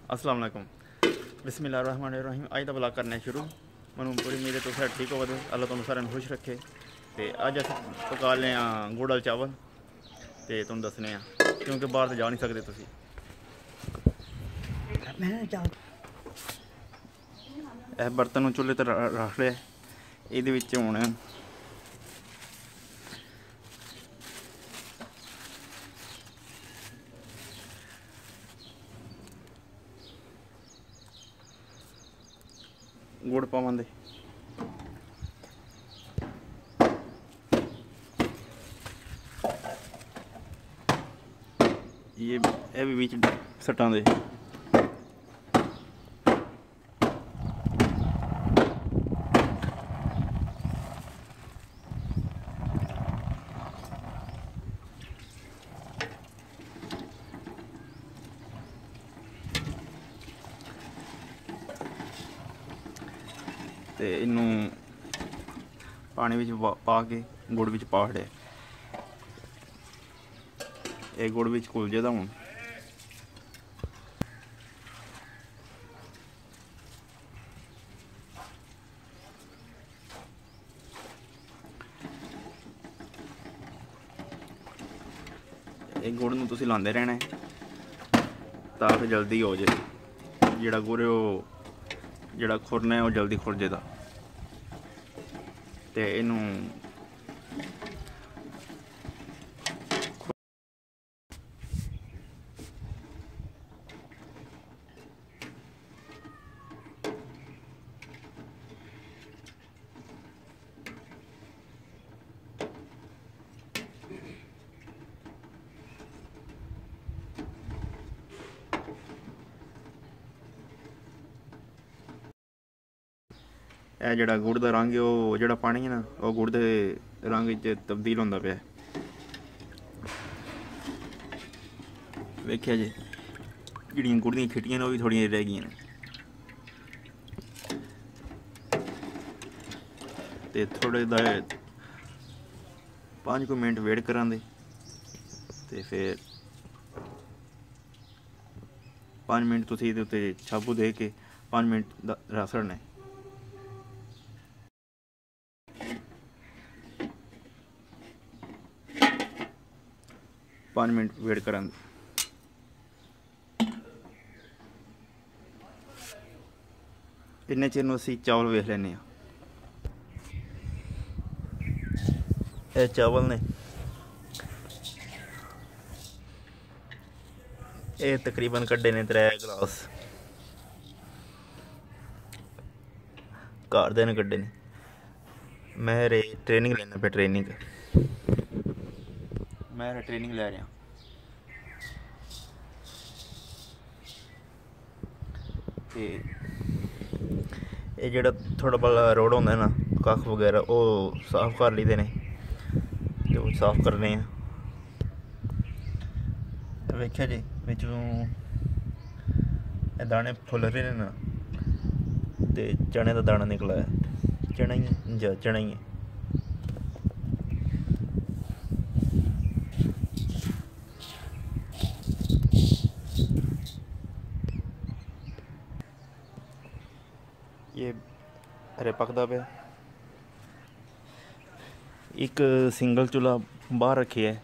अस्सलाम वालेकुम। बिस्मिल्लाहिर्रहमानिर्रहीम। अज का ब्लॉग करने शुरू। मैं पूरी उम्मीद है तुम ठीक हो, अल्लाह तुम सारे खुश रखे। तो अज अस पका ले गुड़ वाले चावल तो तुम दसने क्योंकि बाहर तो जा नहीं सकते तुम। यह बर्तन चूल्हे तो रख लिया। ये हूँ गुड़ पावे। ये भी बीच सट्टां दे तो इनू पानी विच पा के गुड़ विच पा छड़े। ये गुड़ विच घुल जाएगा हूँ। ये गुड़ नूं तुसीं लांदे रहना है ताकि जल्दी हो जाए। जिहड़ा गुड़ जिहड़ा खुरना है वो जल्दी खुर जाएगा। तो इनू यह जड़ा गुड़ का रंग है वो जड़ा पानी है ना वो गुड़ के रंग तब्दील होता पाया। वेख्या जी जड़ियाँ गुड़ दी खिटियां वो भी थोड़ी रह गई ने। तो थोड़े 5 मिनट वेट करा दे तो फिर 5 मिनट तुम ये उत्ते साबू दे के 5 मिनट रस छड़ना। 5 मिनट वेट करा। इन्ने चिर नूं असीं चावल वेख लैने। ये चावल ने ये तकरीबन कड्डे ने 3 गिलास घर दे ने कड्डे ने। मैं ट्रेनिंग लेना पे ट्रेनिंग ले रहा। ये जेड़ा थोड़ा बड़ा रोड होंदा है ना कख वगैरह वो साफ कर लीदे ने तो साफ करने हैं। वेख्या जी बिचों दाने फुल रहे हैं ना तो चने का दाना निकला है। चना ही है चना ही है। ये हरे पकदा पे एक सिंगल चूल्हा बाहर रखी है।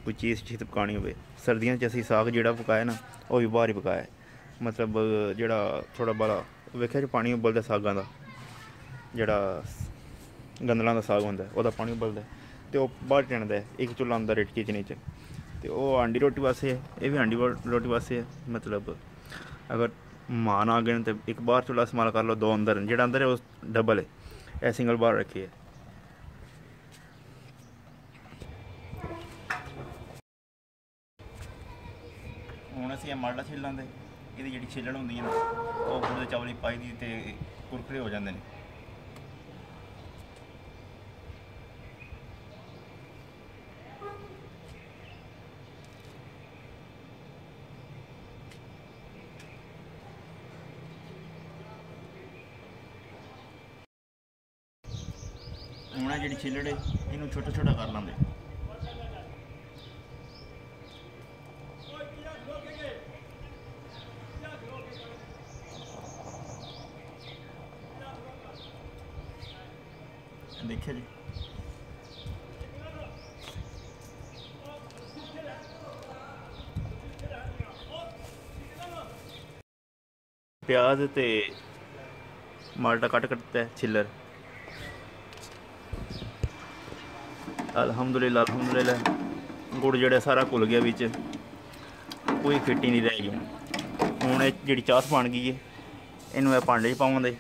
कोई चीज़ पकानी हो सर्दियों असी साग जोड़ा पकाया ना वो भी बाहर ही पकाया। मतलब जोड़ा थोड़ा बड़ा वेख्या जो पानी उबलता सागां का जोड़ा गंदलों का साग होंदा है पानी उबलता तो वह बाहर टणदा है। एक चूल्हा आंदा रेट किचन तो वह आंडी रोटी वास्ते है ये भी आंडी रोटी वास्ते है। मतलब अगर मान आ गए तो एक बाहर चूल्हा इस्तेमाल कर लो 2 अंदर जो अंदर है उस डबल है। यह सिंगल बाहर रखी है। हूँ असी माल्टा छिल लाते ये जी छिलण होंगी ना वो गुड़ चावल पाई दी तो कुरकुरे हो जाते हैं। हूँ जी छिलड़ इनू छोटा छोटा कर लेंगे। देखिए जी प्याज ते माल्टा कट करता है छिलर। अल्हम्दुलिल्लाह अल्हम्दुलिल्लाह गुड़ जड़ा सारा घुल गया बिच, कोई फिट्टी नहीं रह गई। हुण जी चास बन गई है, इनू भांडे च पावांगे।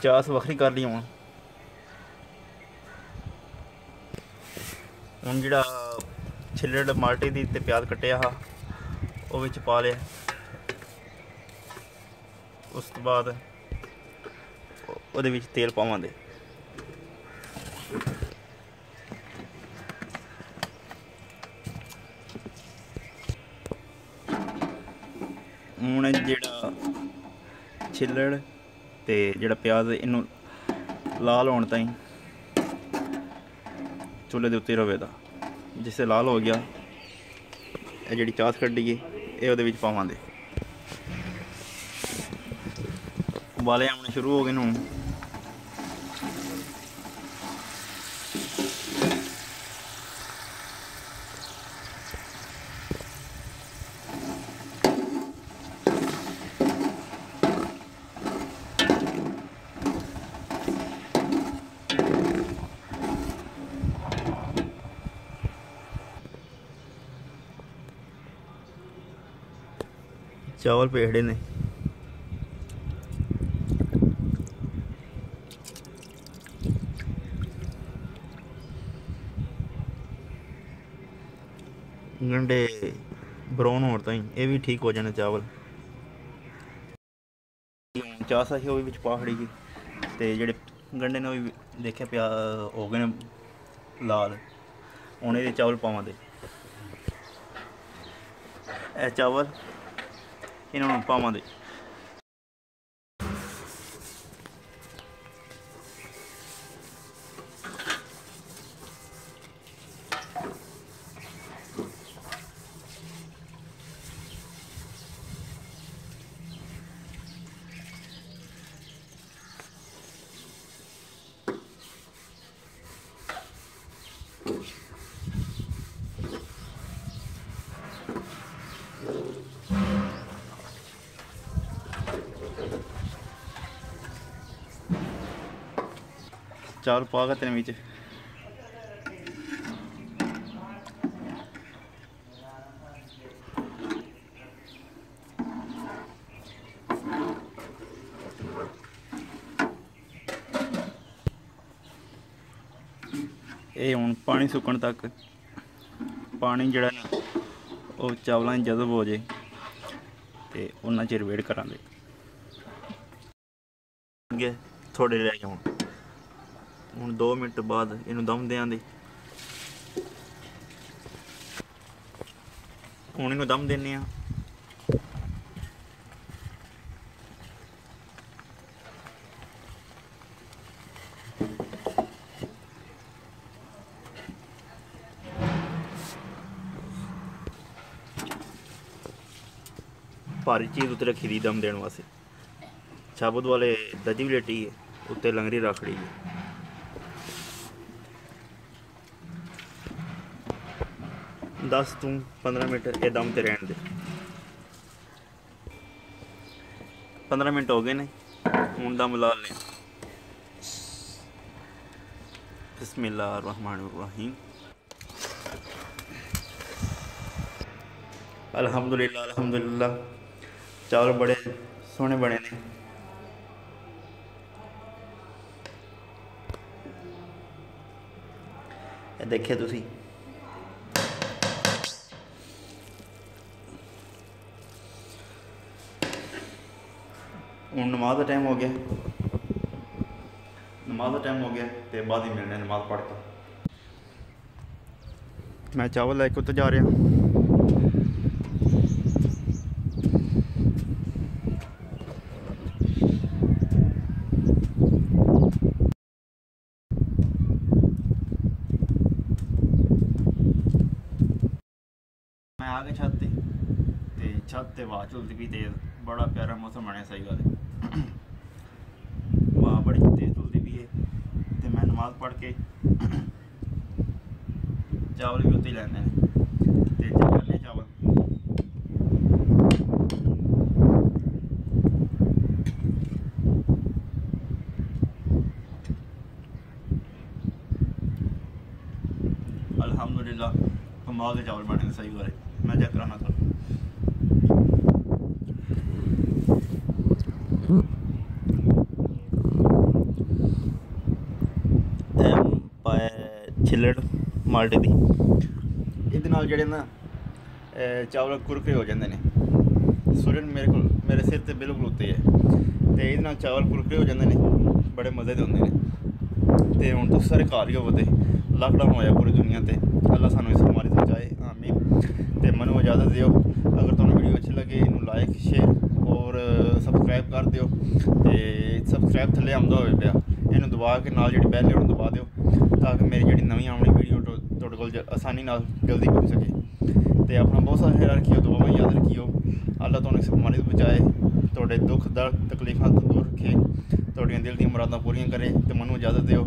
चास वक्री कर ली। हुण जिहड़ा छिल्लड़ माल्टे दी ते प्याज कट्टिया हा वो विच पा लिया। उस तो बाद उहदे विच तेल पावांगे। हुण जिहड़ा छिल्लड़ ते जिहड़ा प्याज इनू लाल होने ताईं चूल्हे के उत्ते रवेगा। जिससे लाल हो गया, ये जिहड़ी चास कड्डी है ये उहदे विच पावांगे। उबाले आने शुरू हो गए हुण। चावल पेड़े ने गंढे ब्राउन होने ताईं ये भी ठीक हो जाने चावल। चास आई वो भी पा खड़ी गई ते जेह्ड़े गंढे ने भी देखे प्या हो गए ने लाल। हुण ये चावल पावांगे। ए चावल इन्होंने पावांगे। चावल पा के तेरे विच ये हुण पानी सुकण तक पानी जिहड़ा ना वो चावलों जज़ब हो जाए तो उन्ना चिर वेट करांगे। थोड़े रह गए हुण 2 मिनट बाद इनू दम देंगे। हुण इनू दम देने आ। भारी चीज़ उत्ते रखी दी दम देने वास्ते। साबुत वाले दजी भी लेटी है, उत्ते लंगरी रख ली है। दस तू 15 मिनट ये दम ते रहने दे। 15 मिनट हो गए ने, हुण दम ला लें। बिस्मिल्लाहिर्रहमानिर्रहीम। अल्हम्दुलिल्लाह अल्हम्दुलिल्लाह चावल बड़े सोहने बने ने। देखिए तुसी हूँ नमाज का टाइम हो गया, नमाज का टाइम हो गया तो बाद ही मिलने नमाज पढ़ के। मैं चावल लैके उत्ते जा रहा। मैं आ गया छत ते छत ते हवा चलती भी तेज़, बड़ा प्यारा मौसम बने। सही गल है, हवा बड़ी तेज़ चलती भी है। तो मैं नमाज पढ़ के चावल भी उत्ते ही लैने ते चलने चावल। अल्हम्दुलिल्लाह कमाल के चावल बने। सही गल है, मैं चेक कराना था। छिलड़ माल्टे दी ਇਹਦੇ ਨਾਲ ਜਿਹੜੇ ਨਾ ਚਾਵਲ ਕੁਰਕਰੇ ਹੋ ਜਾਂਦੇ ਨੇ। ਸੂਰਨ ਮੇਰੇ ਸਿਰ ਤੇ ਬਿਲਕੁਲ ਉੱਤੇ ਹੈ ਤੇ ਇਹਦੇ ਨਾਲ ਚਾਵਲ ਕੁਰਕਰੇ ਹੋ ਜਾਂਦੇ ਨੇ, ਬੜੇ ਮਜ਼ੇ ਦੇ ਹੁੰਦੇ ਨੇ। ਤੇ ਹੁਣ ਤੁਸੀਂ ਸਾਰੇ ਘਰ ਹੀ ਹੋਵੋ ਤੇ ਲਾਕਡਾਊਨ ਹੋਇਆ ਪੂਰੀ ਦੁਨੀਆ ਤੇ। ਅੱਲਾ ਸਾਨੂੰ ਇਸ ਬਿਮਾਰੀ ਤੋਂ ਬਚਾਏ, ਆਮੀਨ। ਤੇ ਮੈਨੂੰ ਇਜਾਜ਼ਤ ਦਿਓ। ਅਗਰ ਤੁਹਾਨੂੰ ਵੀਡੀਓ ਅੱਛੀ ਲੱਗੇ ਇਹਨੂੰ ਲਾਈਕ ਸ਼ੇਅਰ ਔਰ ਸਬਸਕ੍ਰਾਈਬ ਕਰ ਦਿਓ। ਤੇ ਸਬਸਕ੍ਰਾਈਬ ਥੱਲੇ ਆਉਂਦਾ ਹੋਵੇ ਪਿਆ, ਇਹਨੂੰ ਦਬਾ ਕੇ ਨਾਲ ਜਿਹੜੀ ਬੈਲ ਹੈ ਉਹਨੂੰ ਦਬਾ ਦਿਓ ਤਾਂ ਕਿ ਮੇਰੀ ਜਿਹੜੀ ਨਵੀਂ ਆਉਣੀ ਵੀਡੀਓ ਤੁਹਾਡੇ ਕੋਲ ਆਸਾਨੀ ਨਾਲ ਜਲਦੀ ਪਹੁੰਚ ਸਕੇ। ਤੇ ਆਪਣਾ ਬਹੁਤ ਸਾਰਾ ਖਿਆਲ ਰੱਖਿਓ, ਦੁਆਵਾਂ ਯਾਦ ਰੱਖਿਓ। ਅੱਲਾ ਤੁਹਾਨੂੰ ਇਸ ਬਿਮਾਰੀ ਤੋਂ ਬਚਾਏ, ਤੁਹਾਡੇ ਦੁੱਖ ਦਰਦ ਤਕਲੀਫਾਂ ਤੋਂ ਦੂਰ ਰੱਖੇ, ਤੁਹਾਡੀਆਂ ਦਿਲ ਦੀਆਂ ਮੁਰਾਦਾਂ ਪੂਰੀਆਂ ਕਰੇ। ਤੇ ਮੈਨੂੰ ਇਜਾਜ਼ਤ ਦਿਓ।